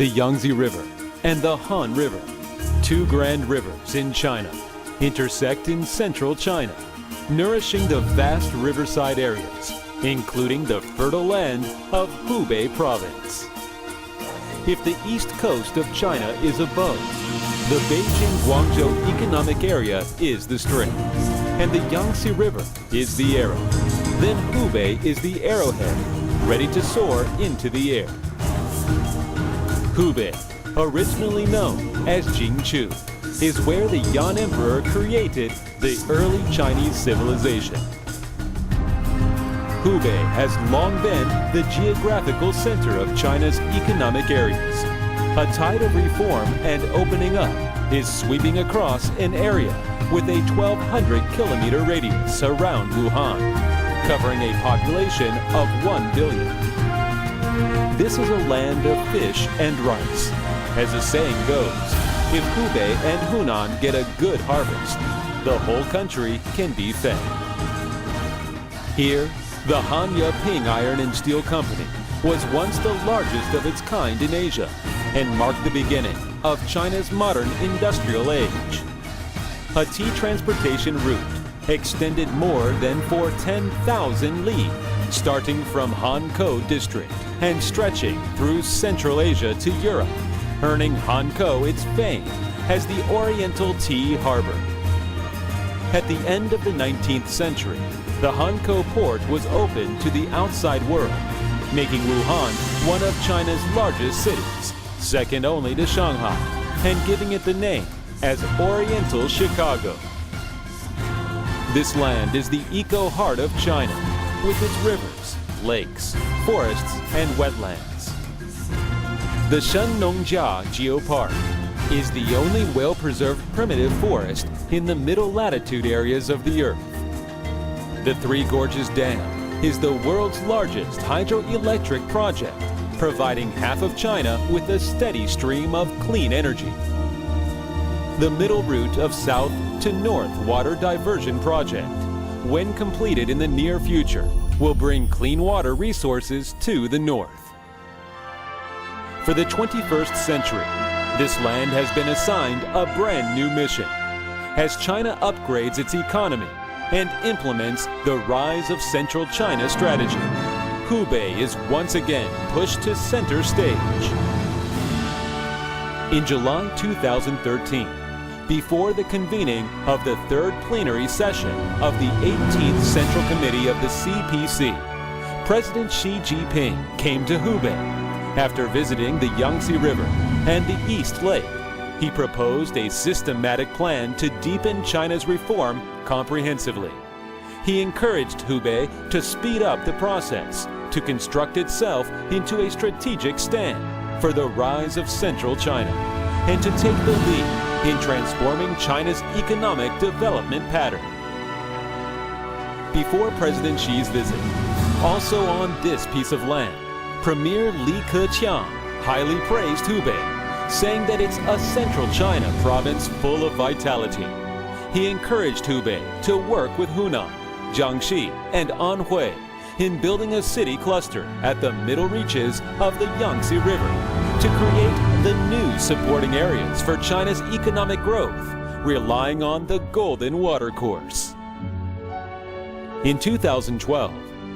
the Yangtze River and the Han River, two grand rivers in China, intersect in central China, nourishing the vast riverside areas, including the fertile land of Hubei province. If the east coast of China is a bow, the Beijing-Guangzhou economic area is the string, and the Yangtze River is the arrow. Then Hubei is the arrowhead, ready to soar into the air. Hubei, originally known as Jingchu, is where the Yan Emperor created the early Chinese civilization. Hubei has long been the geographical center of China's economic areas. A tide of reform and opening up is sweeping across an area with a 1,200-kilometer radius around Wuhan, covering a population of 1 billion. This is a land of fish and rice. As the saying goes, if Hubei and Hunan get a good harvest, the whole country can be fed. Here, the Hanya Ping Iron and Steel Company was once the largest of its kind in Asia and marked the beginning of China's modern industrial age. A tea transportation route extended more than for 10,000 li, starting from Hankou district and stretching through Central Asia to Europe, earning Hankou its fame as the Oriental Tea Harbor. At the end of the 19th century, the Hankou port was open to the outside world, making Wuhan one of China's largest cities, second only to Shanghai, and giving it the name as Oriental Chicago. This land is the eco-heart of China, with its rivers, lakes, forests, and wetlands. The Shennongjia Geopark is the only well-preserved primitive forest in the middle latitude areas of the Earth. The Three Gorges Dam is the world's largest hydroelectric project, providing half of China with a steady stream of clean energy. The middle route of south to north water diversion project, when completed in the near future, will bring clean water resources to the north. For the 21st century, this land has been assigned a brand new mission as China upgrades its economy and implements the Rise of Central China strategy. Hubei is once again pushed to center stage. In July 2013, before the convening of the third plenary session of the 18th Central Committee of the CPC, President Xi Jinping came to Hubei. After visiting the Yangtze River and the East Lake, he proposed a systematic plan to deepen China's reform comprehensively. He encouraged Hubei to speed up the process, to construct itself into a strategic stand for the rise of central China, and to take the lead in transforming China's economic development pattern. Before President Xi's visit, also on this piece of land, Premier Li Keqiang highly praised Hubei, saying that it's a central China province full of vitality. He encouraged Hubei to work with Hunan, Jiangxi, and Anhui in building a city cluster at the middle reaches of the Yangtze River to create the new supporting areas for China's economic growth, relying on the Golden Watercourse. In 2012,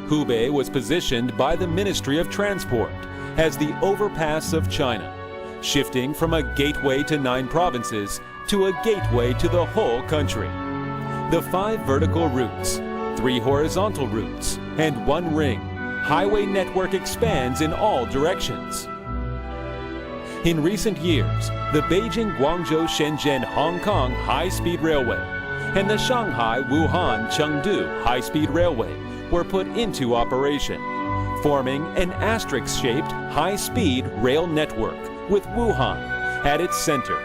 Hubei was positioned by the Ministry of Transport as the overpass of China, shifting from a gateway to 9 provinces to a gateway to the whole country. The 5 vertical routes, 3 horizontal routes, and 1 ring highway network expands in all directions. In recent years, the Beijing-Guangzhou-Shenzhen-Hong Kong high-speed railway and the Shanghai-Wuhan-Chengdu high-speed railway were put into operation, forming an asterisk-shaped high-speed rail network with Wuhan at its center.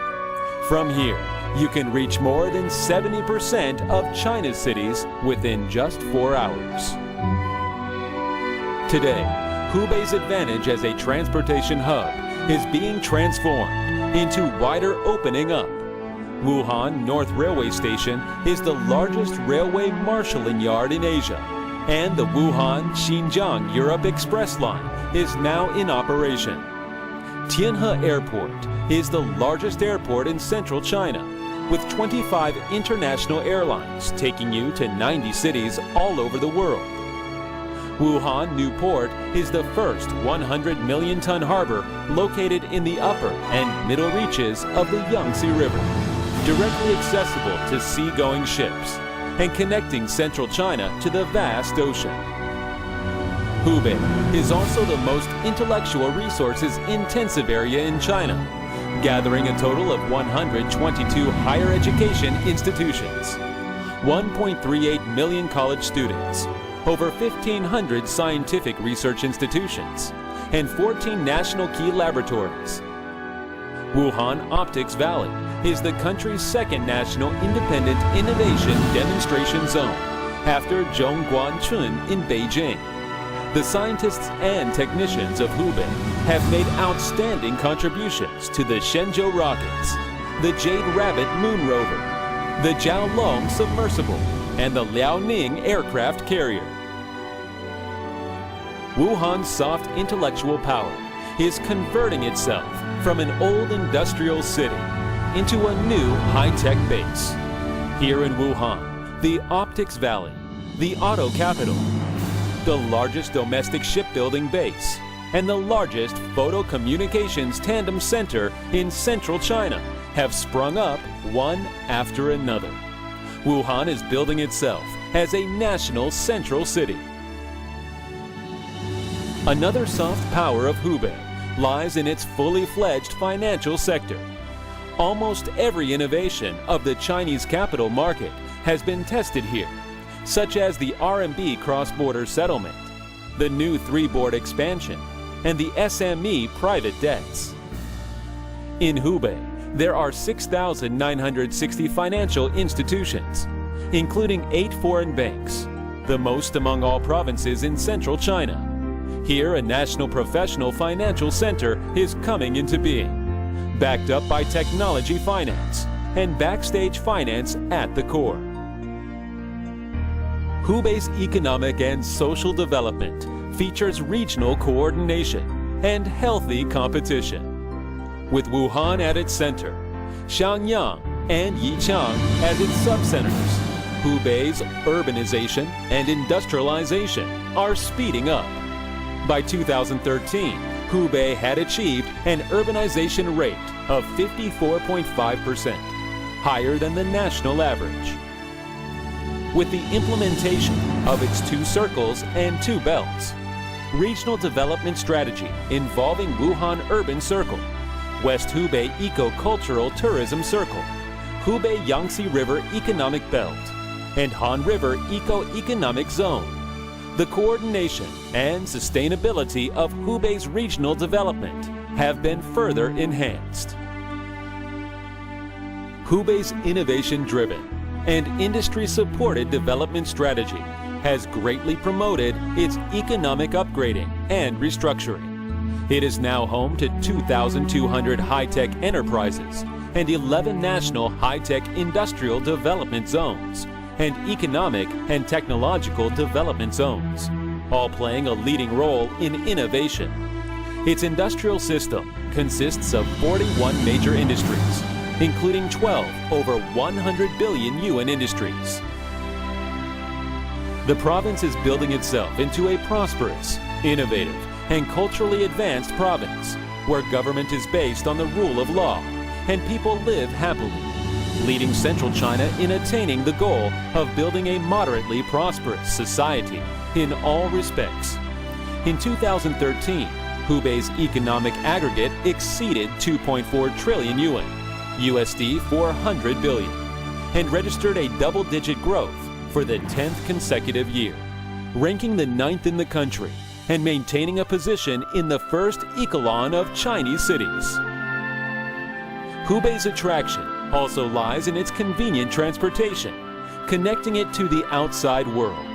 From here, you can reach more than 70% of China's cities within just 4 hours. Today, Hubei's advantage as a transportation hub is being transformed into wider opening up. Wuhan North Railway Station is the largest railway marshalling yard in Asia, and the Wuhan-Xinjiang Europe Express Line is now in operation. Tianhe Airport is the largest airport in central China, with 25 international airlines taking you to 90 cities all over the world. Wuhan New Port is the first 100 million ton harbor located in the upper and middle reaches of the Yangtze River, directly accessible to seagoing ships and connecting central China to the vast ocean. Hubei is also the most intellectual resources intensive area in China, gathering a total of 122 higher education institutions, 1.38 million college students, over 1,500 scientific research institutions, and 14 national key laboratories. Wuhan Optics Valley is the country's second national independent innovation demonstration zone, after Zhongguancun in Beijing. The scientists and technicians of Hubei have made outstanding contributions to the Shenzhou rockets, the Jade Rabbit moon rover, the Jiaolong submersible, and the Liaoning aircraft carrier. Wuhan's soft intellectual power is converting itself from an old industrial city into a new high-tech base. Here in Wuhan, the Optics Valley, the auto capital, the largest domestic shipbuilding base, and the largest photo communications tandem center in central China have sprung up one after another. Wuhan is building itself as a national central city. Another soft power of Hubei lies in its fully fledged financial sector. Almost every innovation of the Chinese capital market has been tested here, such as the RMB cross-border settlement, the new three-board expansion, and the SME private debts. In Hubei, there are 6,960 financial institutions, including 8 foreign banks, the most among all provinces in central China. Here, a national professional financial center is coming into being, backed up by technology finance and backstage finance at the core. Hubei's economic and social development features regional coordination and healthy competition. With Wuhan at its center, Xiangyang and Yichang as its subcenters, Hubei's urbanization and industrialization are speeding up. By 2013, Hubei had achieved an urbanization rate of 54.5%, higher than the national average. With the implementation of its 2 circles and 2 belts, regional development strategy involving Wuhan Urban Circle, West Hubei Eco-Cultural Tourism Circle, Hubei Yangtze River Economic Belt, and Han River Eco-Economic Zone, the coordination and sustainability of Hubei's regional development have been further enhanced. Hubei's innovation-driven and industry-supported development strategy has greatly promoted its economic upgrading and restructuring. It is now home to 2,200 high-tech enterprises and 11 national high-tech industrial development zones and economic and technological development zones, all playing a leading role in innovation. Its industrial system consists of 41 major industries, including 12 over 100 billion yuan industries. The province is building itself into a prosperous, innovative, and culturally advanced province, where government is based on the rule of law and people live happily, leading central China in attaining the goal of building a moderately prosperous society in all respects. In 2013, Hubei's economic aggregate exceeded 2.4 trillion yuan, USD 400 billion, and registered a double-digit growth for the 10th consecutive year, ranking the 9th in the country and maintaining a position in the first echelon of Chinese cities. Hubei's attraction also lies in its convenient transportation, connecting it to the outside world.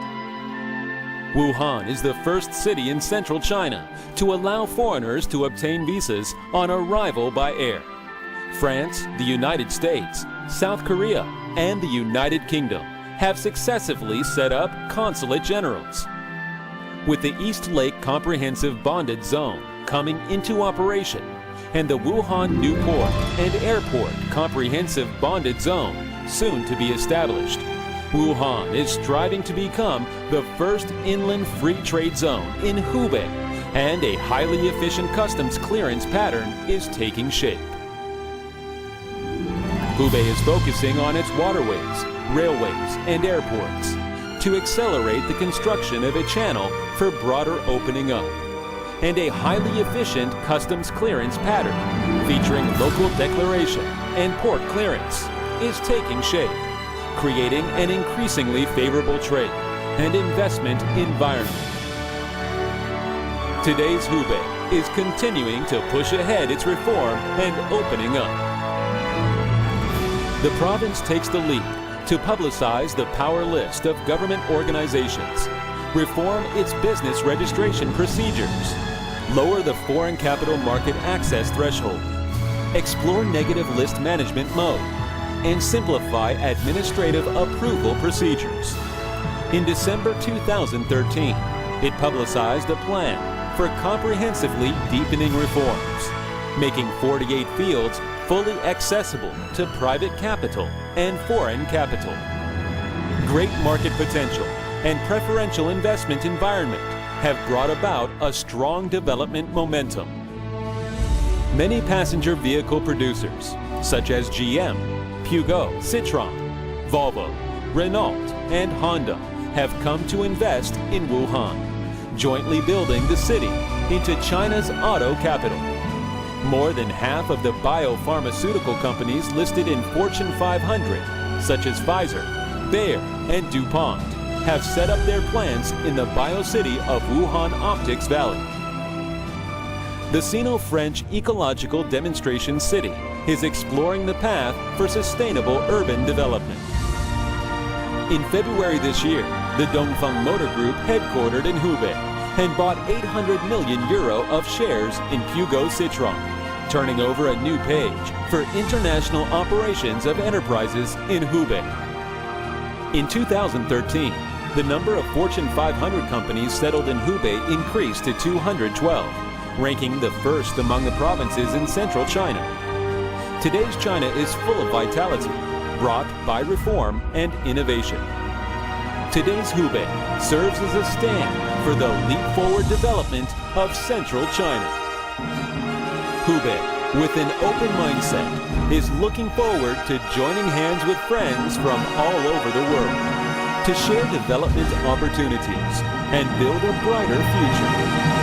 Wuhan is the first city in central China to allow foreigners to obtain visas on arrival by air. France, the United States, South Korea, and the United Kingdom have successively set up consulate generals. With the East Lake Comprehensive Bonded Zone coming into operation and the Wuhan New Port and Airport Comprehensive Bonded Zone, soon to be established. Wuhan is striving to become the first inland free trade zone in Hubei, and a highly efficient customs clearance pattern is taking shape. Hubei is focusing on its waterways, railways, and airports to accelerate the construction of a channel for broader opening up, and a highly efficient customs clearance pattern featuring local declaration and port clearance is taking shape, creating an increasingly favorable trade and investment environment. Today's Hubei is continuing to push ahead its reform and opening up. The province takes the lead to publicize the power list of government organizations, reform its business registration procedures, lower the foreign capital market access threshold, explore negative list management mode, and simplify administrative approval procedures. In December 2013, it publicized a plan for comprehensively deepening reforms, making 48 fields fully accessible to private capital and foreign capital. Great market potential and preferential investment environment have brought about a strong development momentum. Many passenger vehicle producers, such as GM, Peugeot, Citroën, Volvo, Renault, and Honda, have come to invest in Wuhan, jointly building the city into China's auto capital. More than half of the biopharmaceutical companies listed in Fortune 500, such as Pfizer, Bayer, and DuPont, have set up their plants in the biocity of Wuhan Optics Valley. The Sino-French Ecological Demonstration City is exploring the path for sustainable urban development. In February this year, the Dongfeng Motor Group headquartered in Hubei and bought €800 million of shares in Peugeot Citroën, turning over a new page for international operations of enterprises in Hubei. In 2013, the number of Fortune 500 companies settled in Hubei increased to 212, ranking the first among the provinces in central China. Today's China is full of vitality, brought by reform and innovation. Today's Hubei serves as a stand for the leap-forward development of central China. Hubei, with an open mindset, is looking forward to joining hands with friends from all over the world to share development opportunities and build a brighter future.